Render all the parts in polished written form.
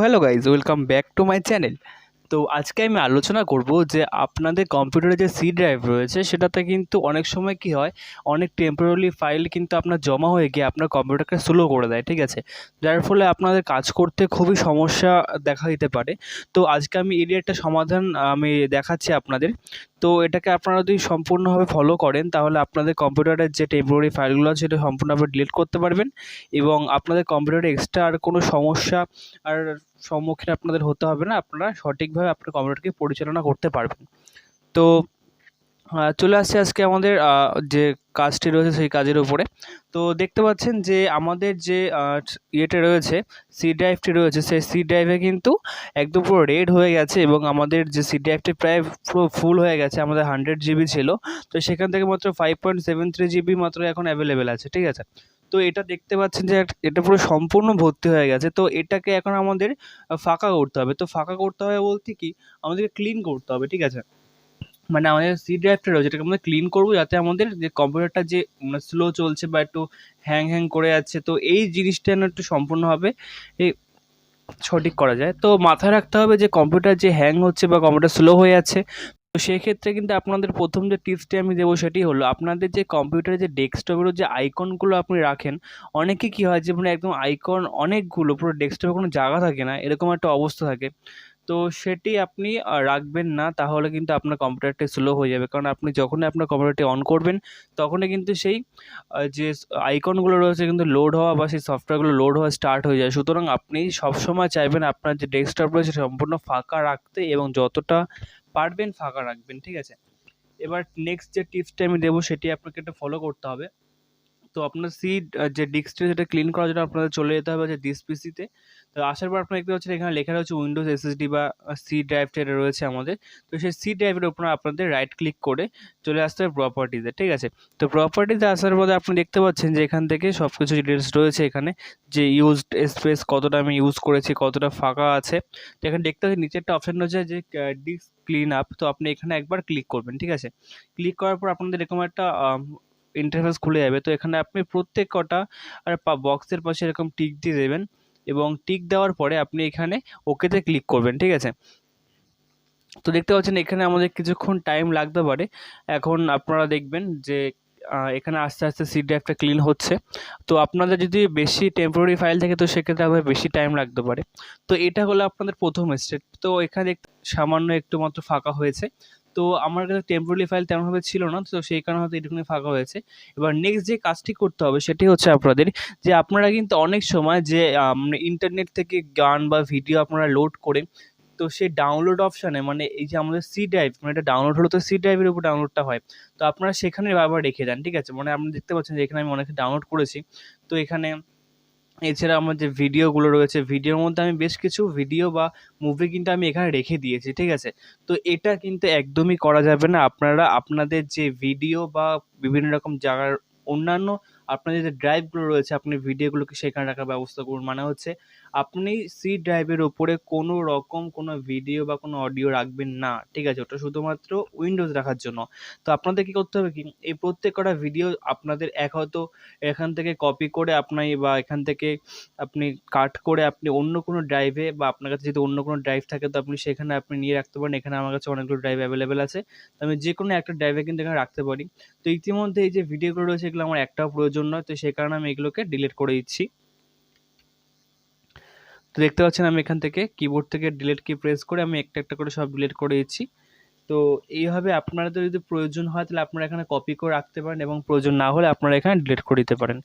Hello guys, welcome back to my channel. তো আজকে আমি আলোচনা করব যে আপনাদের কম্পিউটারে যে সি ড্রাইভ রয়েছে সেটাতে কিন্তু অনেক সময় কি হয়, অনেক টেম্পোরারি ফাইল কিন্তু আপনার জমা হয়ে গিয়ে আপনার কম্পিউটারকে স্লো করে দেয়, ঠিক আছে। যার ফলে আপনাদের কাজ করতে খুবই সমস্যা দেখা দিতে পারে। তো আজকে আমি এরই একটা সমাধান আমি দেখাচ্ছি আপনাদের। তো এটাকে আপনারা যদি সম্পূর্ণভাবে ফলো করেন তাহলে আপনাদের কম্পিউটারের যে টেম্পোরারি ফাইলগুলো আছে সেটা সম্পূর্ণভাবে ডিলিট করতে পারবেন এবং আপনাদের কম্পিউটারে এক্সট্রা আর কোনো সমস্যা আর সম্মুখীন আপনাদের হতে হবে না। আপনারা সঠিকভাবে আপনার কম্পিউটারকে পরিচালনা করতে পারবেন। তো চলে আসছে আজকে আমাদের যে কাজটি রয়েছে সেই কাজের উপরে। তো দেখতে পাচ্ছেন যে আমাদের যে ইয়েটা রয়েছে, সি ড্রাইভটি রয়েছে, সেই সি ড্রাইভে কিন্তু একদম পুরো রেড হয়ে গেছে এবং আমাদের যে সি ড্রাইভটি প্রায় পুরো ফুল হয়ে গেছে। আমাদের 100 জিবি ছিল, তো সেখান থেকে মাত্র 5.73 জিবি মাত্র এখন অ্যাভেলেবেল আছে, ঠিক আছে। তো এটা দেখতে পাচ্ছেন যে এটা পুরো সম্পূর্ণ ভর্তি হয়ে গেছে। তো এটাকে এখন আমাদের ফাঁকা করতে হবে। তো ফাঁকা করতে হবে বলতে কি, আমাদেরকে ক্লিন করতে হবে, ঠিক আছে। মানে আমাদের সি ড্রাইভটা রয়েছে এটাকে আমরা ক্লিন করবো, যাতে আমাদের যে কম্পিউটারটা যে স্লো চলছে বা একটু হ্যাং হ্যাং করে যাচ্ছে, তো এই জিনিসটা যেন একটু সম্পূর্ণভাবে এই সঠিক করা যায়। তো মাথায় রাখতে হবে যে কম্পিউটার যে হ্যাং হচ্ছে বা কম্পিউটার স্লো হয়ে যাচ্ছে, তো সেক্ষেত্রে কিন্তু আপনাদের প্রথম যে টিপসটি আমি দেবো সেটি হলো, আপনাদের যে কম্পিউটারে যে ডেস্কটপের যে আইকনগুলো আপনি রাখেন, অনেকে কী হয় যে মানে একদম আইকন অনেকগুলো, পুরো ডেস্কটপে কোনো জায়গা থাকে না, এরকম একটা অবস্থা থাকে। তো সেটি আপনি রাখবেন না, তাহলে কিন্তু আপনার কম্পিউটারটি স্লো হয়ে যাবে। কারণ আপনি যখনই আপনার কম্পিউটারটি অন করবেন তখনই কিন্তু সেই যে আইকনগুলো রয়েছে কিন্তু লোড হওয়া বা সেই সফটওয়্যারগুলো লোড হওয়া স্টার্ট হয়ে যায়। সুতরাং আপনি সবসময় চাইবেন আপনার যে ডেস্কটপ রয়েছে সম্পূর্ণ ফাঁকা রাখতে এবং যতটা পারবেন ফাঁকা রাখবেন, ঠিক আছে। এবার নেক্সট যে টিপসটা আমি দেবো সেটি আপনাকে একটা ফলো করতে হবে। তো আপনার যে ডিস্কটি সেটা ক্লিন করার জন্য আপনাদের চলে যেতে হবে যে ডিস পিসিতে। তো আসার পর আপনারা দেখতে পাচ্ছেন এখানে লেখা রয়েছে উইন্ডোজ এসএসডি বা সি ড্রাইভটা এটা রয়েছে আমাদের। তো সেই সি ড্রাইভের উপর আপনাদের রাইট ক্লিক করে চলে আসতে হবে প্রপার্টিজে, ঠিক আছে। তো প্রপার্টিজে আসার পরে আপনি দেখতে পাচ্ছেন যে এখান থেকে সব কিছু ডিটেলস রয়েছে, এখানে যে ইউজড স্পেস কতটা আমি ইউজ করেছি, কতটা ফাঁকা আছে। তো এখানে দেখতে পাচ্ছেন নিচে একটা অপশন রয়েছে যে ডিস্ক ক্লিন আপ। তো আপনি এখানে একবার ক্লিক করবেন, ঠিক আছে। ক্লিক করার পর আপনাদের এরকম একটা ইন্টারফেস খুলে যাবে। তো এখানে আপনি প্রত্যেক কটা আর বক্সের পাশে এরকম টিক দিয়ে দেবেন এবং টিক দেওয়ার পরে আপনি এখানে ওকেতে ক্লিক করবেন, ঠিক আছে। তো দেখতে পাচ্ছেন এখানে আমাদের কিছুক্ষণ টাইম লাগতে পারে। এখন আপনারা দেখবেন যে এখানে আস্তে আস্তে সি ড্রাইভটা ক্লিন হচ্ছে। তো আপনাদের যদি বেশি টেম্পোরারি ফাইল থাকে তো সেক্ষেত্রে আপনাদের বেশি টাইম লাগতে পারে। তো এটা হলো আপনাদের প্রথম স্টেপ। তো এখানে সামান্য একটু মাত্র ফাঁকা হয়েছে। তো আমার কাছে টেম্পোরারি ফাইল তেমনভাবে ছিল না, তো সেই কারণে হয়তো এটুকুনি ফাঁকা হয়েছে। এবার নেক্সট যে কাজটি করতে হবে সেটি হচ্ছে আপনাদের, যে আপনারা কিন্তু অনেক সময় যে ইন্টারনেট থেকে গান বা ভিডিও আপনারা লোড করে, তো সেই ডাউনলোড অপশানে মানে এই যে আমাদের সি ড্রাইভ, মানে এটা ডাউনলোড হলো তো সি ড্রাইভের উপর ডাউনলোডটা হয়। তো আপনারা সেখানে বারবার রেখে দেন, ঠিক আছে। মানে আপনি দেখতে পাচ্ছেন যে এখানে আমি অনেক ডাউনলোড করেছি। তো এখানে এছাড়া আমার যে ভিডিওগুলো রয়েছে, ভিডিওর মধ্যে আমি বেশ কিছু ভিডিও বা মুভি কিন্তু আমি এখানে রেখে দিয়েছি, ঠিক আছে। তো এটা কিন্তু একদমই করা যাবে না। আপনারা আপনাদের যে ভিডিও বা বিভিন্ন রকম জায়গার অন্যান্য আপনাদের যে ড্রাইভগুলো রয়েছে, আপনি ভিডিওগুলোকে সেখানে রাখার ব্যবস্থা করুন। মানে হচ্ছে আপনি সি ড্রাইভের ওপরে কোনো রকম কোনো ভিডিও বা কোনো অডিও রাখবেন না, ঠিক আছে। ওটা শুধুমাত্র উইন্ডোজ রাখার জন্য। তো আপনাদের কী করতে হবে কি, এই প্রত্যেক কটা ভিডিও আপনাদের হয়তো এখান থেকে কপি করে আপনি বা এখান থেকে আপনি কাট করে আপনি অন্য কোনো ড্রাইভে, বা আপনার কাছে যদি অন্য কোনো ড্রাইভ থাকে তো আপনি সেখানে আপনি নিয়ে রাখতে পারেন। এখানে আমার কাছে অনেকগুলো ড্রাইভ অ্যাভেলেবেল আছে, তো আমি যে কোনো একটা ড্রাইভে কিন্তু এখানে রাখতে পারি। তো ইতিমধ্যে এই যে ভিডিওগুলো রয়েছে এগুলো আমার একটাও প্রয়োজন নয়, তো সেই কারণে আমি এগুলোকে ডিলিট করে দিচ্ছি। তো দেখতে পাচ্ছেন আমি এখান থেকে কিবোর্ড থেকে ডিলিট কি প্রেস করে আমি একটা একটা করে সব ডিলিট করে দিচ্ছি। তো এইভাবে আপনাদের যদি প্রয়োজন হয় তাহলে আপনারা এখানে কপি করে রাখতে পারেন এবং প্রয়োজন না হলে আপনারা এখানে ডিলিট করে দিতে পারেন।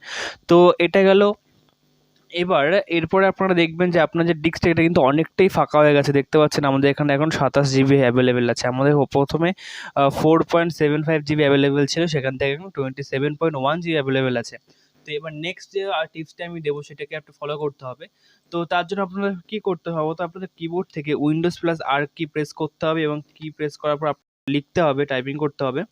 তো এটা গেল। এবার এরপরে আপনারা দেখবেন যে আপনার যে ডিস্কটা এটা কিন্তু অনেকটাই ফাঁকা হয়ে গেছে। দেখতে পাচ্ছেন আমাদের এখানে এখন 27 জিবি অ্যাভেলেবেল আছে। আমাদের প্রথমে 4.75 জিবি অ্যাভেলেবেল ছিল, সেখান থেকে এখন 27.1 জিবি অ্যাভেলেবেল আছে। তো এবার নেক্সট যে টিপসটা আমি দেবো সেটাকে একটু ফলো করতে হবে। তো তার জন্য আপনাদের কী করতে হবে, তো আপনাদের কিবোর্ড থেকে উইন্ডোজ প্লাস আর কি প্রেস করতে হবে এবং কি প্রেস করার পর লিখতে হবে, টাইপিং করতে হবে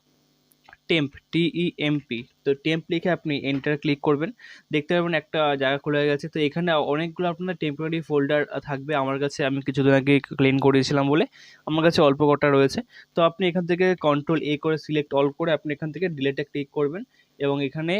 টেম্প, TEMP। তো টেম্প লিখে আপনি এন্টার ক্লিক করবেন, দেখতে পাবেন একটা জায়গা খুলে গেছে। তো এখানে অনেকগুলো আপনার টেম্পোরারি ফোল্ডার থাকবে। আমার কাছে আমি কিছুদিন আগে ক্লিন করেছিলাম বলে আমার কাছে অল্প কটা রয়েছে। তো আপনি এখান থেকে কন্ট্রোল A করে সিলেক্ট অল করে আপনি এখান থেকে ডিলেটে ক্লিক করবেন এবং এখানে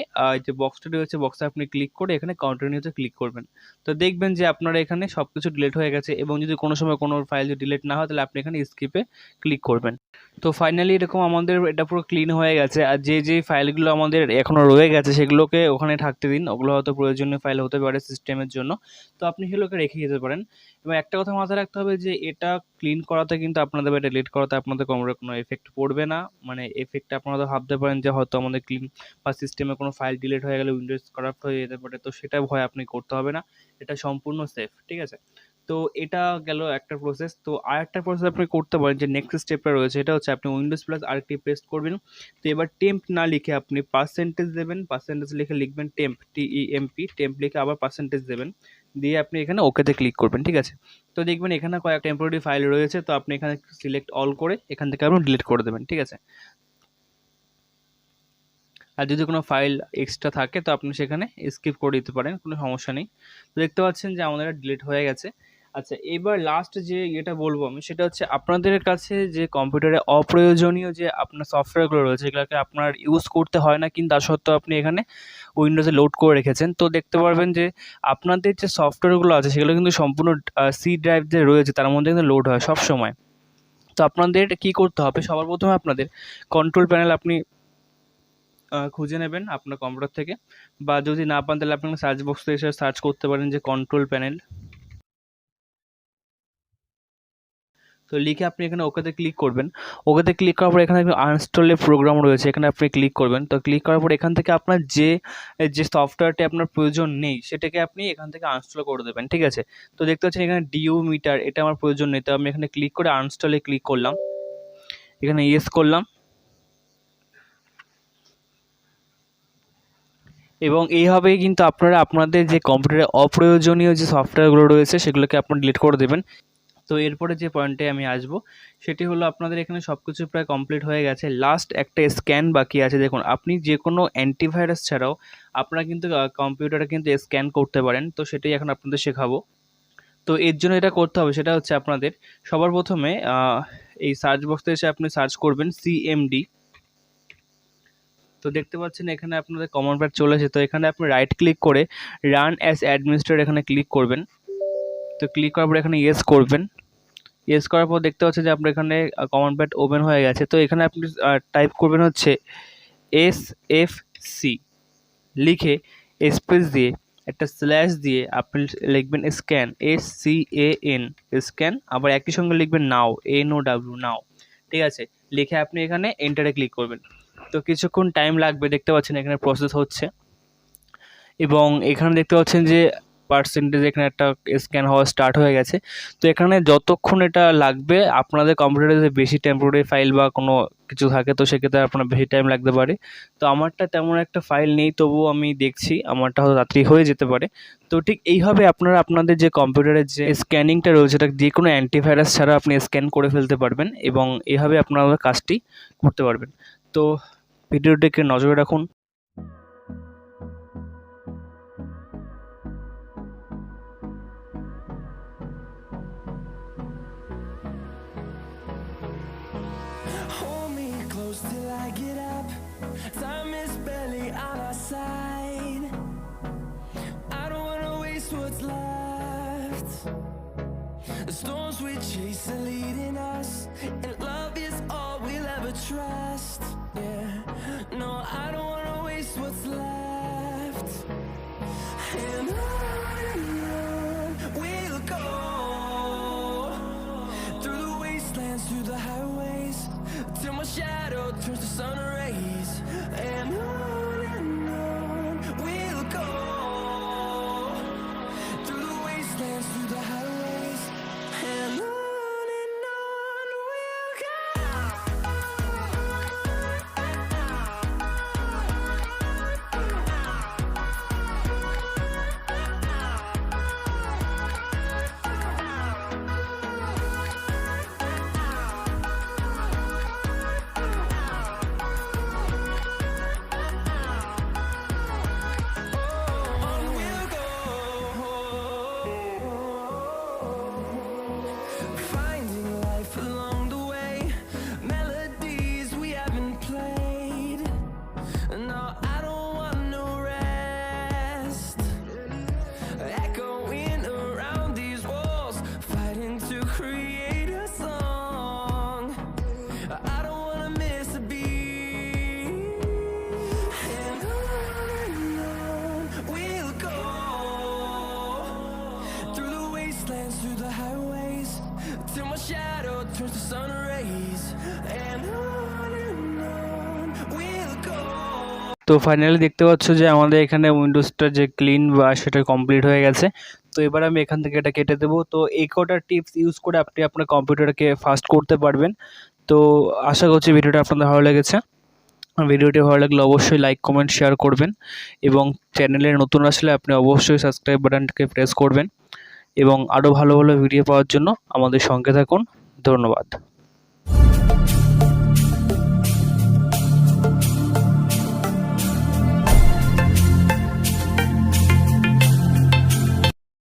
যে বক্সটা রয়েছে বক্সে আপনি ক্লিক করে এখানে কন্টিনিউতে ক্লিক করবেন। তো দেখবেন যে আপনারা এখানে সব কিছু ডিলিট হয়ে গেছে, এবং যদি কোনো সময় কোনো ফাইল যদি ডিলিট না হয় তাহলে আপনি এখানে স্কিপে ক্লিক করবেন। তো ফাইনালি এরকম আমাদের এটা পুরো ক্লিন হয়ে গেছে। আর যে ফাইলগুলো আমাদের এখনও রয়ে গেছে সেগুলোকে ওখানে থাকতে দিন, ওগুলো হয়তো প্রয়োজনীয় ফাইল হতে পারে সিস্টেমের জন্য, তো আপনি সেগুলোকে রেখে দিতে পারেন। এবং একটা কথা মাথায় রাখতে হবে যে এটা ক্লিন করাতে কিন্তু আপনাদের বা ডিলিট করাতে আপনাদের কোনো এফেক্ট পড়বে না। মানে এফেক্ট আপনারা ভাবতে পারেন যে হয়তো আমাদের ক্লিন বা সিস্টেমে কোনো ফাইল ডিলিট হয়ে গেলে উইন্ডোজ করাপ্ট হয়ে যেতে পারে, তো সেটা ভয় আপনি করতে হবে না, এটা সম্পূর্ণ সেফ, ঠিক আছে। তো এটা গেল একটা প্রসেস। তো আরেকটা প্রসেস আপনি করতে পারেন, যে নেক্সট স্টেপটা রয়েছে এটা হচ্ছে আপনি উইন্ডোজ প্লাস আরেকটি পেস্ট করবেন। তো এবার টেম্প না লিখে আপনি পার্সেন্টেজ দেবেন, পার্সেন্টেজ লিখে লিখবেন টেম্প, TEMP, টেম্প লিখে আবার পার্সেন্টেজ দেবেন, দিয়ে আপনি এখানে ওকেতে ক্লিক করবেন, ঠিক আছে। তো দেখবেন এখানে কয়েক টেম্পোরারি ফাইল রয়েছে, তো আপনি এখানে সিলেক্ট অল করে এখান থেকে আপনি ডিলিট করে দেবেন, ঠিক আছে। আর যদি কোনো ফাইল এক্সট্রা থাকে তো আপনি সেখানে স্কিপ করে দিতে পারেন, কোনো সমস্যা নেই। তো দেখতে পাচ্ছেন যে আমাদের ডিলিট হয়ে গেছে। আচ্ছা, এবার লাস্ট যে এটা বলবো আমি সেটা হচ্ছে আপনাদের কাছে যে কম্পিউটারে অপ্রয়োজনীয় যে আপনার সফটওয়্যারগুলো রয়েছে সেগুলোকে আপনার ইউজ করতে হয় না, কিন্তু তা সত্ত্বেও আপনি এখানে উইন্ডোজে লোড করে রেখেছেন, তো দেখতে পারবেন যে আপনাদের যে সফটওয়্যারগুলো আছে সেগুলো কিন্তু সম্পূর্ণ সি ড্রাইভ যে রয়েছে তার মধ্যে কিন্তু লোড হয় সব সময়। তো আপনাদের কি করতে হবে, সবার প্রথমে আপনাদের কন্ট্রোল প্যানেল আপনি খুঁজে নেবেন আপনার কম্পিউটার থেকে, বা যদি না পান তাহলে আপনি সার্চ বক্সে এসে সার্চ করতে পারেন যে কন্ট্রোল প্যানেল। তো লিখে আপনি এখানে ওকেতে ক্লিক করবেন। ওকেতে ক্লিক করার পর এখানে আনইনস্টলের প্রোগ্রাম রয়েছে, এখানে আপনি ক্লিক করবেন। তো ক্লিক করার পর এখান থেকে আপনার যে যে সফটওয়্যারটি আপনার প্রয়োজন নেই সেটাকে আপনি এখান থেকে আনইনস্টল করে দেবেন, ঠিক আছে। তো দেখতে পাচ্ছেন এখানে ডিউ মিটার, এটা আমার প্রয়োজন নেই, তো আমি এখানে ক্লিক করে আনইনস্টলে ক্লিক করলাম, এখানে ইয়েস করলাম। এবং এইভাবেই কিন্তু আপনারা আপনাদের যে কম্পিউটারে অপ্রয়োজনীয় যে সফটওয়্যারগুলো রয়েছে সেগুলোকে আপনারা ডিলিট করে দেবেন। তো এরপরে যে পয়েন্টে আমি আসবো সেটি হলো আপনাদের এখানে সব কিছু প্রায় কমপ্লিট হয়ে গেছে, লাস্ট একটা স্ক্যান বাকি আছে। দেখুন আপনি যে কোনো অ্যান্টিভাইরাস ছাড়াও আপনারা কিন্তু কম্পিউটারে কিন্তু স্ক্যান করতে পারেন, তো সেটাই এখন আপনাদের শেখাবো। তো এর জন্য এটা করতে হবে, সেটা হচ্ছে আপনাদের সবার প্রথমে এই সার্চ বক্সে এসে আপনি সার্চ করবেন CMD। তো দেখতে পাচ্ছেন এখানে আপনাদের কমন প্যাড চলে এসেছে, তো এখানে আপনি রাইট ক্লিক করে রান অ্যাজ অ্যাডমিনিস্ট্রেটর এখানে ক্লিক করবেন। তো ক্লিক করার পর এখানে ইয়েস করবেন। ইয়েস করার পর দেখতে পাচ্ছেন যে আপনার এখানে কমন প্যাড ওপেন হয়ে গেছে। তো এখানে আপনি টাইপ করবেন হচ্ছে SFC লিখে স্পেস দিয়ে একটা স্ল্যাশ দিয়ে আপনি লিখবেন স্ক্যান, SCAN স্ক্যান, আবার একই সঙ্গে লিখবেন নাও, NOW নাও, ঠিক আছে। লিখে আপনি এখানে এন্টারে ক্লিক করবেন। তো কিছুক্ষণ টাইম লাগবে, দেখতে পাচ্ছেন এখানে প্রসেস হচ্ছে, এবং এখানে দেখতে পাচ্ছেন যে পার্সেন্টেজ এখানে একটা স্ক্যান হওয়া স্টার্ট হয়ে গেছে। তো এখানে যতক্ষণ এটা লাগবে, আপনাদের কম্পিউটারে যদি বেশি টেম্পোরারি ফাইল বা কোনো কিছু থাকে তো সেক্ষেত্রে আপনার বেশি টাইম লাগতে পারে। তো আমারটা তেমন একটা ফাইল নেই, তবুও আমি দেখছি, আমারটা হয়তো রাত্রি হয়ে যেতে পারে। তো ঠিক এইভাবে আপনারা আপনাদের যে কম্পিউটারের যে স্ক্যানিংটা রয়েছে এটা যে কোনো অ্যান্টিভাইরাস ছাড়া আপনি স্ক্যান করে ফেলতে পারবেন, এবং এইভাবে আপনারা কাজটি করতে পারবেন। তো ভিডিওটিকে নজরে রাখুন। Hold me close till I get up. Time is barely on our side. I don't wanna waste what's left. The storms we chase are leading us, and love is all we'll ever trust. Yeah, no, I don't wanna waste what's left. And on we'll go, through the wastelands, through the highways, till my shadow turns to sun rays. And on we'll go, through the wastelands, through the highways. And on we'll go. তো finally দেখতে পাচ্ছ যে আমাদের এখানে উইন্ডোজটা যে clean বা সেটা complete হয়ে গেছে। তো এবার আমি এখান থেকে এটা কেটে দেবো। তো এই কটা টিপস ইউজ করে আপনি আপনার কম্পিউটারকে ফাস্ট করতে পারবেন। তো আশা করছি ভিডিওটা আপনাদের ভালো লেগেছে। ভিডিওটি ভালো লাগলে অবশ্যই লাইক কমেন্ট শেয়ার করবেন, এবং চ্যানেলে নতুন আসলে আপনি অবশ্যই সাবস্ক্রাইব বাটনটাকে প্রেস করবেন, এবং আরও ভালো ভালো ভিডিও পাওয়ার জন্য আমাদের সঙ্গে থাকুন। ধন্যবাদ।